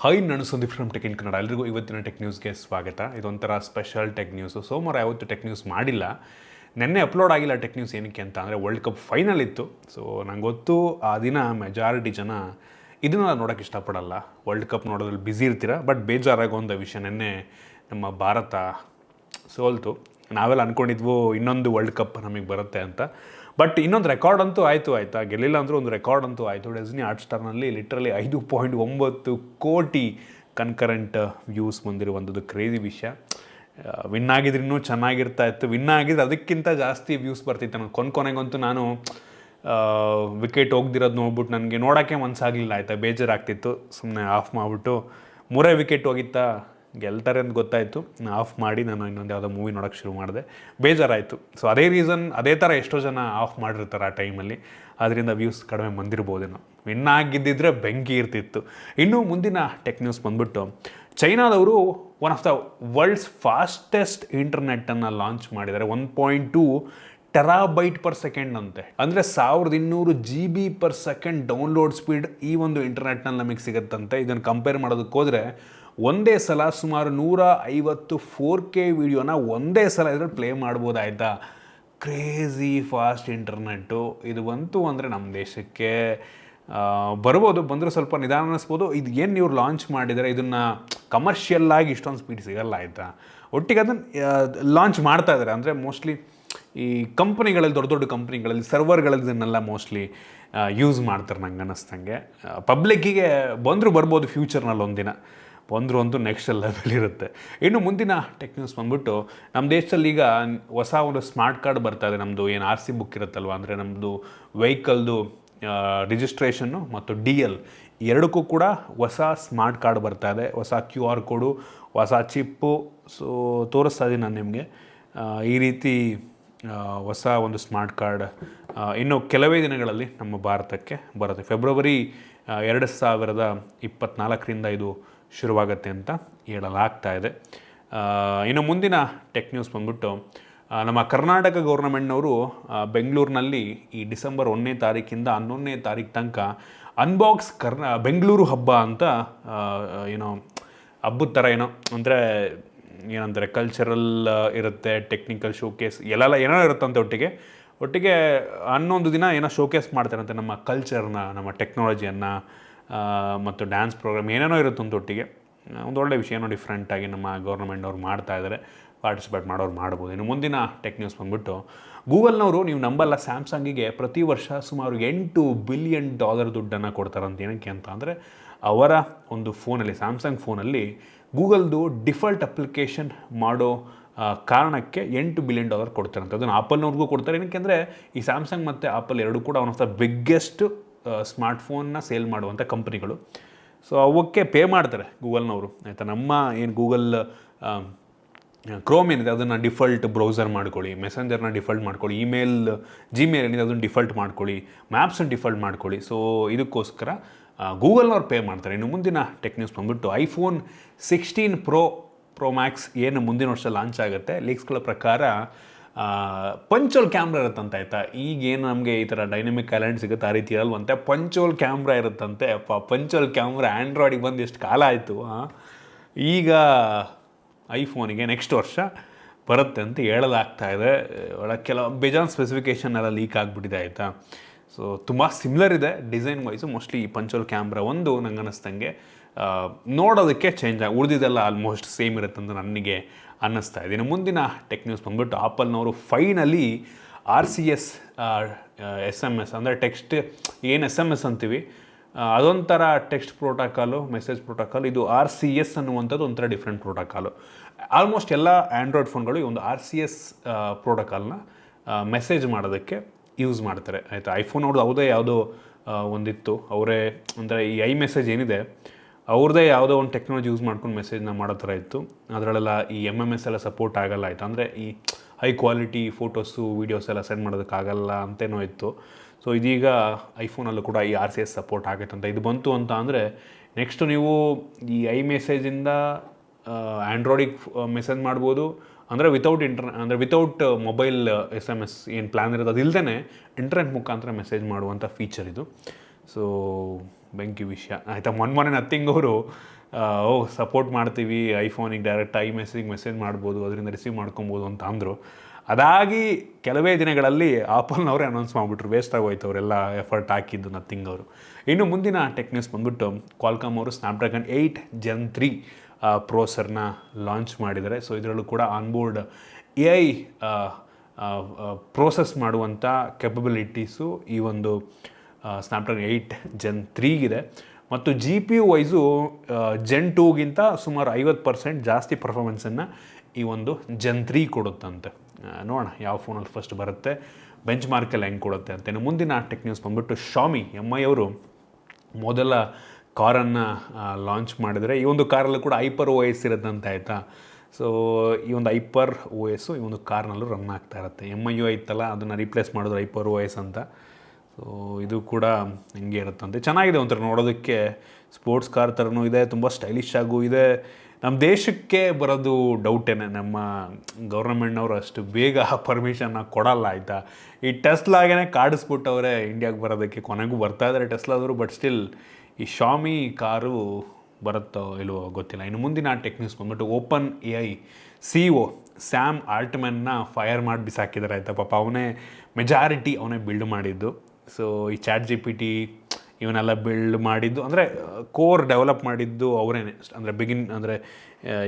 High ನಾನು Sandeep from tech in Kannada. ಎಲ್ರಿಗೂ ಇವತ್ತಿನ ಟೆಕ್ ನ್ಯೂಸ್ಗೆ ಸ್ವಾಗತ. ಇದೊಂಥರ ಸ್ಪೆಷಲ್ ಟೆಕ್ ನ್ಯೂಸು. ಸೋಮವಾರ ಯಾವತ್ತು ಟೆಕ್ ನ್ಯೂಸ್ ಮಾಡಿಲ್ಲ, ನೆನ್ನೆ ಅಪ್ಲೋಡ್ ಆಗಿಲ್ಲ ಟೆಕ್ ನ್ಯೂಸ್. ಏನಕ್ಕೆ ಅಂತ ಅಂದರೆ ವರ್ಲ್ಡ್ ಕಪ್ ಫೈನಲ್ ಇತ್ತು. ಸೊ ನಂಗೆ ಗೊತ್ತು ಆ ದಿನ ಮೆಜಾರಿಟಿ ಜನ ಇದನ್ನು ನೋಡೋಕ್ಕೆ ಇಷ್ಟಪಡಲ್ಲ, ವರ್ಲ್ಡ್ ಕಪ್ ನೋಡೋದ್ರಲ್ಲಿ ಬ್ಯುಸಿ ಇರ್ತೀರ. ಬಟ್ ಬೇಜಾರಾಗೋಂಥ ವಿಷಯ, ನೆನ್ನೆ ನಮ್ಮ ಭಾರತ ಸೋಲ್ತು. ನಾವೆಲ್ಲ ಅಂದ್ಕೊಂಡಿದ್ವು ಇನ್ನೊಂದು ವರ್ಲ್ಡ್ ಕಪ್ ನಮಗೆ ಬರುತ್ತೆ ಅಂತ. ಬಟ್ ಇನ್ನೊಂದು ರೆಕಾರ್ಡ್ ಅಂತೂ ಆಯಿತಾ, ಗೆಲ್ಲಿಲ್ಲ ಅಂದರೂ ಒಂದು ರೆಕಾರ್ಡ್ ಅಂತೂ ಆಯಿತು. ಡಿಸ್ನಿ ಹಾಟ್ಸ್ಟಾರ್ನಲ್ಲಿ ಲಿಟ್ರಲಿ 5.9 ಕೋಟಿ ಕನ್ಕರೆಂಟ್ ವ್ಯೂಸ್ ಬಂದಿರುವಂಥದ್ದು ಕ್ರೇಜಿ ವಿಷಯ. ವಿನ್ ಆಗಿದ್ರೆ ಇನ್ನೂ ಚೆನ್ನಾಗಿರ್ತಾ ಇತ್ತು. ವಿನ್ ಆಗಿದ್ರೆ ಅದಕ್ಕಿಂತ ಜಾಸ್ತಿ ವ್ಯೂಸ್ ಬರ್ತಿತ್ತು. ನಾನು ಕೊನೆಗಂತೂ ನಾನು ವಿಕೆಟ್ ಹೋಗ್ದಿರೋದು ನೋಡ್ಬಿಟ್ಟು ನನಗೆ ನೋಡೋಕ್ಕೆ ಮನಸ್ಸಾಗಲಿಲ್ಲ. ಬೇಜಾರಾಗ್ತಿತ್ತು. ಸುಮ್ಮನೆ ಆಫ್ ಮಾಡಿಬಿಟ್ಟು 3 ವಿಕೆಟ್ ಹೋಗಿತ್ತಾ, ಗೆಲ್ತಾರೆ ಅಂತ ಗೊತ್ತಾಯಿತು, ಆಫ್ ಮಾಡಿ ನಾನು ಇನ್ನೊಂದು ಯಾವುದೋ ಮೂವಿ ನೋಡೋಕ್ಕೆ ಶುರು ಮಾಡಿದೆ. ಬೇಜಾರಾಯಿತು. ಸೊ ಅದೇ ಥರ ಎಷ್ಟೋ ಜನ ಆಫ್ ಮಾಡಿರ್ತಾರೆ ಆ ಟೈಮಲ್ಲಿ, ಅದರಿಂದ ವ್ಯೂಸ್ ಕಡಿಮೆ ಬಂದಿರ್ಬೋದೇನೋ. ವಿನ್ ಆಗಿದ್ದಿದ್ರೆ ಬೆಂಕಿ ಇರ್ತಿತ್ತು. ಇನ್ನು ಮುಂದಿನ ಟೆಕ್ ನ್ಯೂಸ್ ಬಂದ್ಬಿಟ್ಟು, ಚೈನಾದವರು one of the world's fastest ಇಂಟರ್ನೆಟ್ಟನ್ನು ಲಾಂಚ್ ಮಾಡಿದ್ದಾರೆ. 1.2 ಟೆರಾಬೈಟ್ ಪರ್ ಸೆಕೆಂಡ್ ಅಂತೆ. ಅಂದರೆ 1200 GB per second download speed ಈ ಒಂದು ಇಂಟರ್ನೆಟ್ನಲ್ಲಿ ನಮಗೆ ಸಿಗುತ್ತಂತೆ. ಇದನ್ನು ಕಂಪೇರ್ ಮಾಡೋದಕ್ಕೆ ಹೋದರೆ ಒಂದೇ ಸಲ ಸುಮಾರು 150 4K ವಿಡಿಯೋನ ಒಂದೇ ಸಲ ಇದ್ರಲ್ಲಿ ಪ್ಲೇ ಮಾಡ್ಬೋದಾಯ್ತಾ. ಕ್ರೇಜಿ ಫಾಸ್ಟ್ ಇಂಟರ್ನೆಟ್ಟು ಇದು ಬಂತು ಅಂದರೆ ನಮ್ಮ ದೇಶಕ್ಕೆ ಬರ್ಬೋದು. ಬಂದರೂ ಸ್ವಲ್ಪ ನಿಧಾನ ಅನ್ನಿಸ್ಬೋದು. ಇದು ಏನು ಇವ್ರು ಲಾಂಚ್ ಮಾಡಿದರೆ ಇದನ್ನು ಕಮರ್ಷಿಯಲ್ಲಾಗಿ ಇಷ್ಟೊಂದು ಸ್ಪೀಡ್ ಸಿಗಲ್ಲ ಆಯಿತಾ. ಒಟ್ಟಿಗೆ ಅದನ್ನು ಲಾಂಚ್ ಮಾಡ್ತಾ ಇದ್ದಾರೆ. ಅಂದರೆ ಮೋಸ್ಟ್ಲಿ ಈ ಕಂಪ್ನಿಗಳಲ್ಲಿ, ದೊಡ್ಡ ದೊಡ್ಡ ಕಂಪ್ನಿಗಳಲ್ಲಿ ಸರ್ವರ್ಗಳಲ್ಲಿ ಇದನ್ನೆಲ್ಲ ಮೋಸ್ಟ್ಲಿ ಯೂಸ್ ಮಾಡ್ತಾರೆ ನಂಗೆ ಅನ್ನಿಸ್ತಂಗೆ. ಪಬ್ಲಿಕ್ಕಿಗೆ ಬರ್ಬೋದು ಫ್ಯೂಚರ್ನಲ್ಲಿ ಒಂದಿನ. ಬಂದರು ಅಂತೂ ನೆಕ್ಸ್ಟ್ ಲೆವೆಲ್ ಇರುತ್ತೆ. ಇನ್ನು ಮುಂದಿನ ಟೆಕ್ ನ್ಯೂಸ್ ಬಂದ್ಬಿಟ್ಟು, ನಮ್ಮ ದೇಶದಲ್ಲಿ ಈಗ ಹೊಸ ಒಂದು ಸ್ಮಾರ್ಟ್ ಕಾರ್ಡ್ ಬರ್ತಾ ಇದೆ. ನಮ್ಮದು ಏನು RC ಬುಕ್ ಇರುತ್ತಲ್ವ, ಅಂದರೆ ನಮ್ಮದು ವೆಹಿಕಲ್ದು ರಿಜಿಸ್ಟ್ರೇಷನ್ನು ಮತ್ತು DL ಎರಡಕ್ಕೂ ಕೂಡ ಹೊಸ ಸ್ಮಾರ್ಟ್ ಕಾರ್ಡ್ ಬರ್ತಾ ಇದೆ. ಹೊಸ QR ಕೋಡು, ಹೊಸ ಚಿಪ್ಪು. ಸೊ ತೋರಿಸ್ತಾ ಇದ್ದೀನಿ ನಾನು ನಿಮಗೆ. ಈ ರೀತಿ ಹೊಸ ಒಂದು ಸ್ಮಾರ್ಟ್ ಕಾರ್ಡ್ ಇನ್ನು ಕೆಲವೇ ದಿನಗಳಲ್ಲಿ ನಮ್ಮ ಭಾರತಕ್ಕೆ ಬರುತ್ತೆ. ಫೆಬ್ರವರಿ 2024ರಿಂದ ಇದು ಶುರುವಾಗುತ್ತೆ ಅಂತ ಹೇಳಲಾಗ್ತಾ ಇದೆ. ಇನ್ನು ಮುಂದಿನ ಟೆಕ್ ನ್ಯೂಸ್ ಬಂದ್ಬಿಟ್ಟು, ನಮ್ಮ ಕರ್ನಾಟಕ ಗೌರ್ಮೆಂಟ್ನವರು ಬೆಂಗಳೂರಿನಲ್ಲಿ ಈ ಡಿಸೆಂಬರ್ 1ನೇ ತಾರೀಕಿಂದ 11ನೇ ತಾರೀಕು ತನಕ ಅನ್ಬಾಕ್ಸ್ ಬೆಂಗಳೂರು ಹಬ್ಬ ಅಂತ ಹಬ್ಬದ ಥರ ಅಂದರೆ ಏನಂತಾರೆ, ಕಲ್ಚರಲ್ ಇರುತ್ತೆ, ಟೆಕ್ನಿಕಲ್ ಶೋಕೇಸ್ ಏನೋ ಇರುತ್ತಂತೆ. ಒಟ್ಟಿಗೆ 11 ದಿನ ಶೋಕೇಸ್ ಮಾಡ್ತಾರಂತೆ ನಮ್ಮ ಕಲ್ಚರ್ನ, ನಮ್ಮ ಟೆಕ್ನಾಲಜಿಯನ್ನು ಮತ್ತು ಡ್ಯಾನ್ಸ್ ಪ್ರೋಗ್ರಾಮ್ ಏನೇನೋ ಇರುತ್ತಂತ. ಒಟ್ಟಿಗೆ ಒಂದು ಒಳ್ಳೆ ವಿಷಯ, ಡಿಫ್ರೆಂಟಾಗಿ ನಮ್ಮ ಗೌರ್ಮೆಂಟವ್ರು ಮಾಡ್ತಾಯಿದ್ದಾರೆ. ಪಾರ್ಟಿಸಿಪೇಟ್ ಮಾಡೋರು ಮಾಡ್ಬೋದು. ಇನ್ನು ಮುಂದಿನ ಟೆಕ್ ನ್ಯೂಸ್ ಬಂದ್ಬಿಟ್ಟು, ಗೂಗಲ್ನವರು ನೀವು ನಂಬಲ್ಲ, ಸ್ಯಾಮ್ಸಂಗಿಗೆ ಪ್ರತಿ ವರ್ಷ ಸುಮಾರು $8 ಬಿಲಿಯನ್ ದುಡ್ಡನ್ನು ಕೊಡ್ತಾರಂತ. ಏನಕ್ಕೆ ಅಂತ ಅಂದರೆ, ಅವರ ಒಂದು ಫೋನಲ್ಲಿ, ಸ್ಯಾಮ್ಸಂಗ್ ಫೋನಲ್ಲಿ ಗೂಗಲ್ದು ಡಿಫಾಲ್ಟ್ ಅಪ್ಲಿಕೇಶನ್ ಮಾಡೋ ಕಾರಣಕ್ಕೆ $8 ಬಿಲಿಯನ್ ಕೊಡ್ತಾರಂತೆ. ಅದನ್ನು ಆಪಲ್ನವ್ರಿಗೂ ಕೊಡ್ತಾರೆ. ಏನಕ್ಕೆ ಅಂದರೆ ಈ ಸ್ಯಾಮ್ಸಂಗ್ ಮತ್ತು ಆಪಲ್ ಎರಡೂ ಕೂಡ ಒನ್ ಆಫ್ ದ ಬಿಗ್ಗೆಸ್ಟ್ ಸ್ಮಾರ್ಟ್ಫೋನ್ನ ಸೇಲ್ ಮಾಡುವಂಥ ಕಂಪ್ನಿಗಳು. ಸೊ ಅವಕ್ಕೆ ಪೇ ಮಾಡ್ತಾರೆ ಗೂಗಲ್ನವರು ಆಯಿತಾ. ನಮ್ಮ ಏನು ಗೂಗಲ್ ಕ್ರೋಮ್ ಏನಿದೆ ಅದನ್ನು ಡಿಫಾಲ್ಟ್ ಬ್ರೌಸರ್ ಮಾಡ್ಕೊಳ್ಳಿ, ಮೆಸೆಂಜರ್ನ ಡಿಫಾಲ್ಟ್ ಮಾಡ್ಕೊಳ್ಳಿ, ಜಿಮೇಲ್ ಏನಿದೆ ಅದನ್ನು ಡಿಫಾಲ್ಟ್ ಮಾಡ್ಕೊಳ್ಳಿ, ಮ್ಯಾಪ್ಸನ್ನು ಡಿಫಾಲ್ಟ್ ಮಾಡ್ಕೊಳ್ಳಿ. ಸೊ ಇದಕ್ಕೋಸ್ಕರ ಗೂಗಲ್ನವ್ರು ಪೇ ಮಾಡ್ತಾರೆ. ಇನ್ನು ಮುಂದಿನ ಟೆಕ್ ನ್ಯೂಸ್ ಬಂದ್ಬಿಟ್ಟು, iPhone 16 Pro Max ಏನು ಮುಂದಿನ ವರ್ಷ ಲಾಂಚ್ ಆಗುತ್ತೆ. ಲೀಕ್ಸ್ಗಳ ಪ್ರಕಾರ ಪಂಚೋಲ್ ಕ್ಯಾಮ್ರಾ ಇರುತ್ತಂತೆ ಆಯಿತಾ. ಈಗೇನು ನಮಗೆ ಈ ಥರ ಡೈನಮಿಕ್ ಐಲ್ಯಾಂಡ್ ಸಿಗುತ್ತೆ ಆ ರೀತಿ ಇರಲ್ವಂತೆ, ಪಂಚೋಲ್ ಕ್ಯಾಮ್ರಾ ಇರುತ್ತಂತೆ. ಪಂಚೋಲ್ ಕ್ಯಾಮ್ರಾ ಆ್ಯಂಡ್ರಾಯ್ಡಿಗೆ ಬಂದು ಎಷ್ಟು ಕಾಲ ಆಯಿತು. ಈಗ ಐಫೋನಿಗೆ ನೆಕ್ಸ್ಟ್ ವರ್ಷ ಬರುತ್ತೆ ಅಂತ ಹೇಳಲಾಗ್ತಾ ಇದೆ. ಒಳಗೆ ಕೆಲವು ಬೇಜಾನ್ ಸ್ಪೆಸಿಫಿಕೇಷನ್ ಎಲ್ಲ ಲೀಕ್ ಆಗಿಬಿಟ್ಟಿದೆ ಆಯಿತಾ. ಸೊ ತುಂಬ ಸಿಮಿಲರ್ ಇದೆ ಡಿಸೈನ್ ವೈಸು. ಮೋಸ್ಟ್ಲಿ ಈ ಪಂಚೋಲ್ ಕ್ಯಾಮ್ರಾ ಒಂದು ನಂಗೆ ಅನ್ನಿಸ್ದಂಗೆ ನೋಡೋದಕ್ಕೆ ಚೇಂಜ್ ಉಳಿದಿದ್ದೆಲ್ಲ ಆಲ್ಮೋಸ್ಟ್ ಸೇಮ್ ಇರುತ್ತೆ ಅಂತ ನನಗೆ ಅನ್ನಿಸ್ತಾ ಇದೆ. ಇನ್ನು ಮುಂದಿನ ಟೆಕ್ ನ್ಯೂಸ್ ಬಂದ್ಬಿಟ್ಟು, ಆಪಲ್ನವರು ಫೈನಲಿ RCS SMS ಅಂದರೆ ಟೆಕ್ಸ್ಟ್ ಏನು SMS ಅಂತೀವಿ, ಅದೊಂಥರ ಟೆಕ್ಸ್ಟ್ ಪ್ರೋಟೋಕಾಲು, ಮೆಸೇಜ್ ಪ್ರೋಟೋಕಾಲ್. ಇದು RCS ಅನ್ನುವಂಥದ್ದು ಒಂಥರ ಡಿಫ್ರೆಂಟ್ ಪ್ರೋಟೋಕಾಲು. ಆಲ್ಮೋಸ್ಟ್ ಎಲ್ಲ ಆ್ಯಂಡ್ರಾಯ್ಡ್ ಫೋನ್ಗಳು ಈ ಒಂದು RCS ಪ್ರೋಟೋಕಾಲ್ನ ಮೆಸೇಜ್ ಮಾಡೋದಕ್ಕೆ ಯೂಸ್ ಮಾಡ್ತಾರೆ ಆಯಿತಾ. ಐಫೋನ್ ಅವ್ರದ್ದು ಯಾವುದೋ ಒಂದಿತ್ತು, ಅವರೇ ಅಂದರೆ ಈ iMessage ಏನಿದೆ ಅವ್ರದ್ದೇ ಯಾವುದೋ ಒಂದು ಟೆಕ್ನಾಲಜಿ ಯೂಸ್ ಮಾಡ್ಕೊಂಡು ಮೆಸೇಜ್ನ ಮಾಡೋ ಥರ ಇತ್ತು. ಅದರಲ್ಲೆಲ್ಲ ಈ MMS ಎಲ್ಲ ಸಪೋರ್ಟ್ ಆಗೋಲ್ಲ ಆಯಿತು. ಅಂದರೆ ಈ ಹೈ ಕ್ವಾಲಿಟಿ ಫೋಟೋಸು ವೀಡಿಯೋಸ್ ಎಲ್ಲ ಸೆಂಡ್ ಮಾಡೋದಕ್ಕಾಗಲ್ಲ ಅಂತೇನೋ ಇತ್ತು. ಸೊ ಇದೀಗ ಐಫೋನಲ್ಲೂ ಕೂಡ ಈ RCS ಸಪೋರ್ಟ್ ಆಗೈತಂತ. ಇದು ಬಂತು ಅಂತ ಅಂದರೆ ನೆಕ್ಸ್ಟು ನೀವು ಈ iMessageಯಿಂದ ಆ್ಯಂಡ್ರಾಯ್ಡಿಗೆ ಮೆಸೇಜ್ ಮಾಡ್ಬೋದು. ಅಂದರೆ ವಿತೌಟ್ ಮೊಬೈಲ್ SMS ಏನು ಪ್ಲ್ಯಾನ್ ಇರೋದು ಅದಿಲ್ಲದೇ ಇಂಟರ್ನೆಟ್ ಮುಖಾಂತರ ಮೆಸೇಜ್ ಮಾಡುವಂಥ ಫೀಚರ್ ಇದು. ಸೊ ಬೆಂಕಿ ವಿಷಯ ಆಯಿತಾ. ಮೊನ್ನೆ ನಥಿಂಗ್ ಅವರು ಸಪೋರ್ಟ್ ಮಾಡ್ತೀವಿ, ಐಫೋನಿಗೆ ಡೈರೆಕ್ಟ್ ಮೆಸೇಜ್ ಮಾಡ್ಬೋದು, ಅದರಿಂದ ರಿಸೀವ್ ಮಾಡ್ಕೊಬೋದು ಅಂತ ಅಂದರು. ಅದಾಗಿ ಕೆಲವೇ ದಿನಗಳಲ್ಲಿ ಆಪಲ್ನವರೇ ಅನೌನ್ಸ್ ಮಾಡಿಬಿಟ್ರು. ವೇಸ್ಟ್ ಆಗೋಯ್ತು ಅವರೆಲ್ಲ ಎಫರ್ಟ್ ಹಾಕಿದ್ದು, ನಥಿಂಗ್ ಅವರು. ಇನ್ನು ಮುಂದಿನ ಟೆಕ್ ನ್ಯೂಸ್ ಬಂದ್ಬಿಟ್ಟು ಕ್ವಾಲ್ಕಾಮ್ ಅವರು ಸ್ನ್ಯಾಪ್ಡ್ರ್ಯಾಗನ್ 8 Gen 3 ಪ್ರೋಸರ್ನ ಲಾಂಚ್ ಮಾಡಿದ್ದಾರೆ. ಸೊ ಇದರಲ್ಲೂ ಕೂಡ ಆನ್ಬೋರ್ಡ್ AI ಪ್ರೋಸೆಸ್ ಮಾಡುವಂಥ ಕೆಪಬಿಲಿಟೀಸು ಈ ಒಂದು ಸ್ನ್ಯಾಪ್ಡ್ರ್ಯಾಗನ್ 8 Gen 3ಗಿದೆ. ಮತ್ತು GPU ವೈಸು Gen 2ಗಿಂತ ಸುಮಾರು 50% ಜಾಸ್ತಿ ಪರ್ಫಾರ್ಮೆನ್ಸನ್ನು ಈ ಒಂದು Gen 3 ಕೊಡುತ್ತಂತೆ. ನೋಡೋಣ ಯಾವ ಫೋನಲ್ಲಿ ಫಸ್ಟ್ ಬರುತ್ತೆ, ಬೆಂಚ್ ಮಾರ್ಕಲ್ಲಿ ಹೆಂಗೆ ಕೊಡುತ್ತೆ ಅಂತ. ಇನ್ನು ಮುಂದಿನ ಟೆಕ್ ನ್ಯೂಸ್ ಬಂದ್ಬಿಟ್ಟು Xiaomi MI ಅವರು ಮೊದಲ ಕಾರನ್ನು ಲಾಂಚ್ ಮಾಡಿದರೆ. ಈ ಒಂದು ಕಾರಲ್ಲೂ ಕೂಡ ಹೈಪರ್ OS ಇರುತ್ತಂತ ಆಯಿತಾ. ಸೊ ಈ ಒಂದು ಹೈಪರ್ OS ಈ ಒಂದು ಕಾರ್ನಲ್ಲೂ ರನ್ ಆಗ್ತಾ ಇರುತ್ತೆ. MIU ಇತ್ತಲ್ಲ, ಅದನ್ನು ರೀಪ್ಲೇಸ್ ಮಾಡಿದ್ರು ಹೈಪರ್ OS ಅಂತ. ಸೊ ಇದು ಕೂಡ ಹಿಂಗೆ ಇರುತ್ತಂತೆ. ಚೆನ್ನಾಗಿದೆ ಒಂಥರ ನೋಡೋದಕ್ಕೆ, ಸ್ಪೋರ್ಟ್ಸ್ ಕಾರ್ ಥರನೂ ಇದೆ, ತುಂಬ ಸ್ಟೈಲಿಶ್ ಆಗೂ ಇದೆ. ನಮ್ಮ ದೇಶಕ್ಕೆ ಬರೋದು ಡೌಟೇನೆ, ನಮ್ಮ ಗೌರ್ಮೆಂಟ್ನವರು ಅಷ್ಟು ಬೇಗ ಪರ್ಮಿಷನ್ನ ಕೊಡಲ್ಲ ಆಯಿತಾ. ಈ ಟೆಸ್ಲಾಗೇ ಕಾಡಿಸ್ಬಿಟ್ಟವ್ರೆ ಇಂಡಿಯಾಗೆ ಬರೋದಕ್ಕೆ, ಕೊನೆಗೂ ಬರ್ತಾ ಇದ್ದಾರೆ ಟೆಸ್ಲಾದವರು. ಬಟ್ ಸ್ಟಿಲ್ ಈ Xiaomi ಕಾರು ಬರುತ್ತೋ ಇಲ್ವೋ ಗೊತ್ತಿಲ್ಲ. ಇನ್ನು ಮುಂದಿನ ಟೆಕ್ ನ್ಯೂಸ್ ಬಂದ್ಬಿಟ್ಟು OpenAI CEO ಸ್ಯಾಮ್ ಆಲ್ಟ್ಮನ್ನ ಫೈರ್ ಮಾಡಿ ಬಿಸಾಕಿದ್ದಾರೆ ಆಯಿತಾ. ಪಾಪ ಅವನೇ ಬಿಲ್ಡ್ ಮಾಡಿದ್ದು. ಸೊ ಈ ChatGPT ಇವನ್ನೆಲ್ಲ ಬಿಲ್ಡ್ ಮಾಡಿದ್ದು, ಅಂದರೆ ಕೋರ್ ಡೆವಲಪ್ ಮಾಡಿದ್ದು ಅವರೇನೆ, ಅಂದರೆ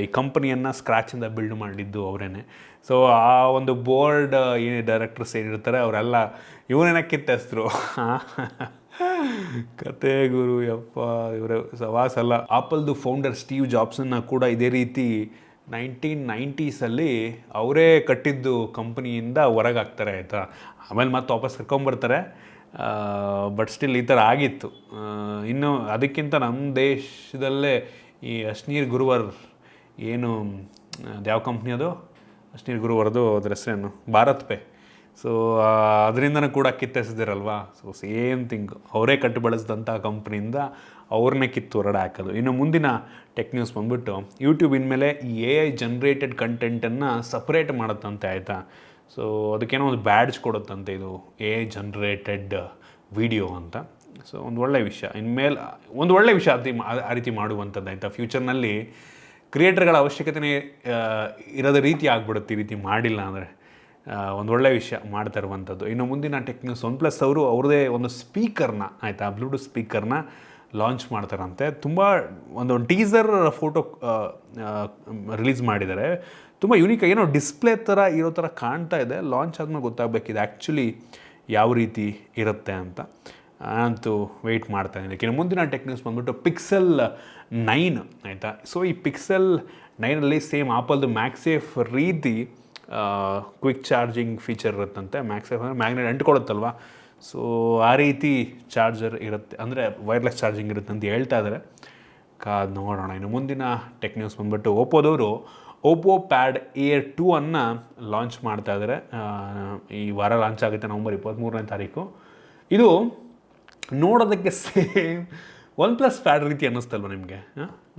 ಈ ಕಂಪನಿಯನ್ನು ಸ್ಕ್ರ್ಯಾಚಿಂದ ಬಿಲ್ಡ್ ಮಾಡಿದ್ದು ಅವರೇನೆ. ಸೊ ಆ ಒಂದು ಬೋರ್ಡ್ ಡೈರೆಕ್ಟರ್ಸ್ ಏನಿರ್ತಾರೆ ಅವರೆಲ್ಲ ಇವನೇನ ಕಿತ್ತೆಸ್ತರು. ಕತೆ ಗುರು ಯಪ್ಪ, ಇವರೇ ಸವಾಸಲ್ಲ. ಆಪಲ್ದು ಫೌಂಡರ್ ಸ್ಟೀವ್ ಜಾಬ್ಸನ್ನ ಕೂಡ ಇದೇ ರೀತಿ 1990s ಅವರೇ ಕಟ್ಟಿದ್ದು ಕಂಪ್ನಿಯಿಂದ ಹೊರಗೆ ಹಾಕ್ತಾರೆ ಆಯಿತಾ. ಆಮೇಲೆ ಮತ್ತೆ ವಾಪಸ್ ಕರ್ಕೊಂಬರ್ತಾರೆ. ಬಟ್ ಸ್ಟಿಲ್ ಈ ಥರ ಆಗಿತ್ತು. ಇನ್ನು ಅದಕ್ಕಿಂತ ನಮ್ಮ ದೇಶದಲ್ಲೇ ಈ ಅಶ್ನೀರ್ ಗುರುವರ್ ಏನು, ಅದು ಯಾವ ಕಂಪ್ನಿ ಅದು, ಅಶ್ನೀರ್ ಗುರುವರ್ದು ಅದ್ರ ಹೆಸರೇನು, ಭಾರತ್ ಪೇ. ಸೊ ಅದರಿಂದನೂ ಕೂಡ ಕಿತ್ತೆಸಿದಿರಲ್ವಾ. ಸೊ ಸೇಮ್ ಥಿಂಗ್, ಅವರೇ ಕಟ್ಟು ಬಳಸಿದಂಥ ಕಂಪ್ನಿಯಿಂದ ಅವ್ರನ್ನೇ ಕಿತ್ತು ಹೊರಡೆ ಹಾಕೋದು. ಇನ್ನು ಮುಂದಿನ ಟೆಕ್ ನ್ಯೂಸ್ ಬಂದ್ಬಿಟ್ಟು ಯೂಟ್ಯೂಬ್ ಇನ್ಮೇಲೆ ಈ AI ಜನ್ರೇಟೆಡ್ ಕಂಟೆಂಟನ್ನು ಸಪ್ರೇಟ್ ಮಾಡುತ್ತಂತೆ ಆಯಿತಾ. ಸೊ ಅದಕ್ಕೇನೋ ಒಂದು ಬ್ಯಾಡ್ಜ್ ಕೊಡುತ್ತಂತೆ, ಇದು AI ಜನ್ರೇಟೆಡ್ ವಿಡಿಯೋ ಅಂತ. ಸೊ ಒಂದು ಒಳ್ಳೆಯ ವಿಷಯ, ಇನ್ಮೇಲೆ ಒಂದು ಒಳ್ಳೆಯ ವಿಷಯ ಆ ರೀತಿ ಮಾಡುವಂಥದ್ದು ಆಯಿತಾ. ಫ್ಯೂಚರ್ನಲ್ಲಿ ಕ್ರಿಯೇಟರ್ಗಳ ಅವಶ್ಯಕತೆನೇ ಇರೋದ ರೀತಿ ಆಗ್ಬಿಡುತ್ತೆ ಈ ರೀತಿ ಮಾಡಿಲ್ಲ ಅಂದರೆ. ಒಂದು ಒಳ್ಳೆಯ ವಿಷಯ ಮಾಡ್ತಾ ಇರುವಂಥದ್ದು. ಇನ್ನು ಮುಂದಿನ ಟೆಕ್ ನ್ಯೂಸ್, OnePlus ಅವರು ಅವ್ರದ್ದೇ ಒಂದು ಸ್ಪೀಕರ್ನ ಆಯಿತಾ, ಬ್ಲೂಟೂತ್ ಸ್ಪೀಕರ್ನ ಲಾಂಚ್ ಮಾಡ್ತಾರಂತೆ. ತುಂಬ ಒಂದು ಟೀಸರ್ ಫೋಟೋ ರಿಲೀಸ್ ಮಾಡಿದ್ದಾರೆ. ತುಂಬ ಯೂನಿಕ್, ಏನೋ ಡಿಸ್ಪ್ಲೇ ಥರ ಇರೋ ಥರ ಕಾಣ್ತಾ ಇದೆ. ಲಾಂಚ್ ಆದಮೇಲೆ ಗೊತ್ತಾಗಬೇಕಿದೆ ಆ್ಯಕ್ಚುಲಿ ಯಾವ ರೀತಿ ಇರುತ್ತೆ ಅಂತ. ಅಂತೂ ವೆಯ್ಟ್ ಮಾಡ್ತಾ ಇದ್ದೀನಿ. ಇನ್ನು ಮುಂದಿನ ಟೆಕ್ ನ್ಯೂಸ್ ಬಂದ್ಬಿಟ್ಟು Pixel 9 ಆಯಿತಾ. ಸೊ ಈ Pixel 9 ಸೇಮ್ ಆಪಲ್ದು MagSafe ರೀತಿ ಕ್ವಿಕ್ ಚಾರ್ಜಿಂಗ್ ಫೀಚರ್ ಇರುತ್ತಂತೆ. MagSafe ಅಂದರೆ ಮ್ಯಾಗ್ನೆಟ್ ಅಂಟ್ಕೊಳ್ಳುತ್ತಲ್ವ, ಸೊ ಆ ರೀತಿ ಚಾರ್ಜರ್ ಇರುತ್ತೆ, ಅಂದರೆ ವೈರ್ಲೆಸ್ ಚಾರ್ಜಿಂಗ್ ಇರುತ್ತೆ ಅಂತ ಹೇಳ್ತಾ ಇದ್ದಾರೆ. ಕಾದು ನೋಡೋಣ. ಇನ್ನು ಮುಂದಿನ ಟೆಕ್ ನ್ಯೂಸ್ ಬಂದ್ಬಿಟ್ಟು ಒಪ್ಪೋದವರು Oppo Pad Air 2 ಲಾಂಚ್ ಮಾಡ್ತಾ ಇದ್ದಾರೆ. ಈ ವಾರ ಲಾಂಚ್ ಆಗುತ್ತೆ, ನವಂಬರ್ 23ನೇ ತಾರೀಕು. ಇದು ನೋಡೋದಕ್ಕೆ ಸೇಮ್ OnePlus Pad ರೀತಿ ಅನ್ನಿಸ್ತಲ್ವ ನಿಮಗೆ?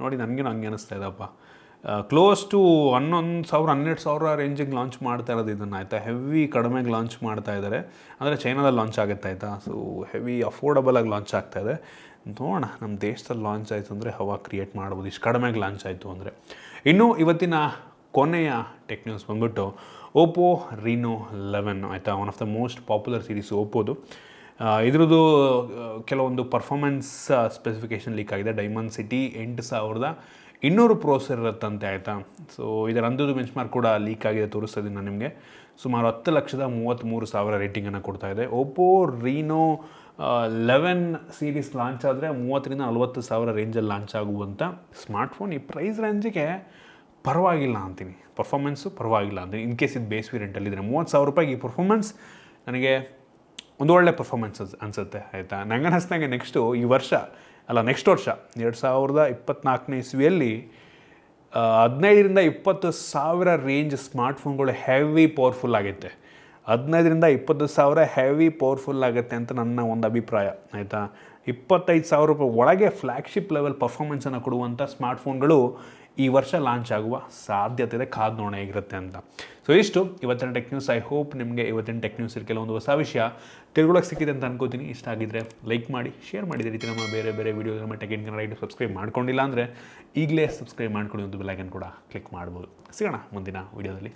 ನೋಡಿ ನನಗೇನು ಹಂಗೆ ಅನ್ನಿಸ್ತಾ ಇದೆಪ್ಪ. ಕ್ಲೋಸ್ ಟು 11,000-12,000 ರೇಂಜಿಗೆ ಲಾಂಚ್ ಮಾಡ್ತಾ ಇರೋದು ಇದನ್ನು ಆಯಿತಾ. ಹೆವಿ ಕಡಿಮೆಗೆ ಲಾಂಚ್ ಮಾಡ್ತಾ ಇದ್ದಾರೆ, ಅಂದರೆ ಚೈನಾದಲ್ಲಿ ಲಾಂಚ್ ಆಗುತ್ತೆ ಆಯಿತಾ. ಸೊ ಹೆವಿ ಅಫೋರ್ಡಬಲಾಗಿ ಲಾಂಚ್ ಆಗ್ತಾಯಿದೆ. ನೋಡೋಣ ನಮ್ಮ ದೇಶದಲ್ಲಿ ಲಾಂಚ್ ಆಯಿತು ಅಂದರೆ ಹವಾ ಕ್ರಿಯೇಟ್ ಮಾಡ್ಬೋದು, ಇಷ್ಟು ಕಡಿಮೆಗೆ ಲಾಂಚ್ ಆಯಿತು ಅಂದರೆ. ಇನ್ನು ಇವತ್ತಿನ ಕೊನೆಯ ಟೆಕ್ ನ್ಯೂಸ್ ಬಂದ್ಬಿಟ್ಟು OPPO Reno 11 ಆಯಿತಾ. One of the most popular series ಒಪ್ಪೋದು. ಇದ್ರದ್ದು ಕೆಲವೊಂದು ಪರ್ಫಾರ್ಮೆನ್ಸ್ ಸ್ಪೆಸಿಫಿಕೇಷನ್ ಲೀಕ್ ಆಗಿದೆ. Dimensity 8200 ಪ್ರೋಸೆಸರ್ ಇರುತ್ತಂತೆ ಆಯಿತಾ. ಸೊ ಇದರ ಅಂಥದ್ದು ಬೆಂಚ್ ಮಾರ್ಕ್ ಕೂಡ ಲೀಕ್ ಆಗಿದೆ, ತೋರಿಸ್ತಾ ಇದ್ದೀನಿ ನಾನು ನಿಮಗೆ. ಸುಮಾರು 10,33,000 ರೇಟಿಂಗನ್ನು ಕೊಡ್ತಾ ಇದೆ. OPPO Reno 11 ಸೀರೀಸ್ ಲಾಂಚ್ ಆದರೆ 30,000-40,000 ರೇಂಜಲ್ಲಿ ಲಾಂಚ್ ಆಗುವಂಥ ಸ್ಮಾರ್ಟ್ಫೋನ್. ಈ ಪ್ರೈಸ್ ರೇಂಜಿಗೆ ಪರವಾಗಿಲ್ಲ ಅಂತೀನಿ, ಪರ್ಫಾರ್ಮೆನ್ಸು ಪರವಾಗಿಲ್ಲ ಅಂತೀನಿ. ಇನ್ ಕೇಸ್ ಇದು ಬೇಸ್ ವೇರಿಯಂಟಲ್ಲಿದ್ದರೆ 30,000 ರೂಪಾಯಿಗೆ ಈ ಪರ್ಫಾರ್ಮೆನ್ಸ್ ನನಗೆ ಒಂದು ಒಳ್ಳೆ ಪರ್ಫಾರ್ಮೆನ್ಸ್ ಅನಿಸುತ್ತೆ ಆಯಿತಾ. ನಂಗೆ ಅನಿಸ್ದಂಗೆ ನೆಕ್ಸ್ಟ್ ವರ್ಷ 2024ನೇ ಇಸ್ವಿಯಲ್ಲಿ 15,000-20,000 ರೇಂಜ್ ಸ್ಮಾರ್ಟ್ಫೋನ್ಗಳು ಹೆವಿ ಪವರ್ಫುಲ್ ಆಗುತ್ತೆ. 15,000-20,000 ಹೆವಿ ಪವರ್ಫುಲ್ ಆಗುತ್ತೆ ಅಂತ ನನ್ನ ಒಂದು ಅಭಿಪ್ರಾಯ ಆಯಿತಾ. ₹25,000 ಒಳಗೆ ಫ್ಲ್ಯಾಗ್ಶಿಪ್ ಲೆವೆಲ್ ಪರ್ಫಾರ್ಮೆನ್ಸನ್ನು ಕೊಡುವಂಥ ಸ್ಮಾರ್ಟ್ಫೋನ್ಗಳು ಈ ವರ್ಷ ಲಾಂಚ್ ಆಗುವ ಸಾಧ್ಯತೆ ಇದೆ, ಕಾದು ನೋಡೋಣ ಹೇಗಿರುತ್ತೆ ಅಂತ. ಸೊ ಇಷ್ಟು ಇವತ್ತಿನ ಟೆಕ್ ನ್ಯೂಸ್. ಐ ಹೋಪ್ ನಿಮಗೆ ಇವತ್ತಿನ ಟೆಕ್ ನ್ಯೂಸ್ ಕೆಲವೊಂದು ಹೊಸ ವಿಷಯ ತಿಳ್ಕೊಳ್ಳೋಕೆ ಸಿಕ್ಕಿದೆ ಅಂತ ಅನ್ಕೋತೀನಿ. ಇಷ್ಟ ಆಗಿದ್ದರೆ ಲೈಕ್ ಮಾಡಿ, ಶೇರ್ ಮಾಡಿದ ರೀತಿ ನಮ್ಮ ಬೇರೆ ಬೇರೆ ವೀಡಿಯೋ ನಮ್ಮ ಟೆಕ್ ಇನ್ ಕನ್ನಡ ಸಬ್ಸ್ಕ್ರೈಬ್ ಮಾಡ್ಕೊಂಡಿಲ್ಲ ಅಂದರೆ ಈಗಲೇ ಸಬ್ಸ್ಕ್ರೈಬ್ ಮಾಡ್ಕೊಂಡು ಒಂದು ಬೆಲ್ ಐಕನ್ ಕೂಡ ಕ್ಲಿಕ್ ಮಾಡ್ಬೋದು. ಸಿಗೋಣ ಮುಂದಿನ ವೀಡಿಯೋದಲ್ಲಿ.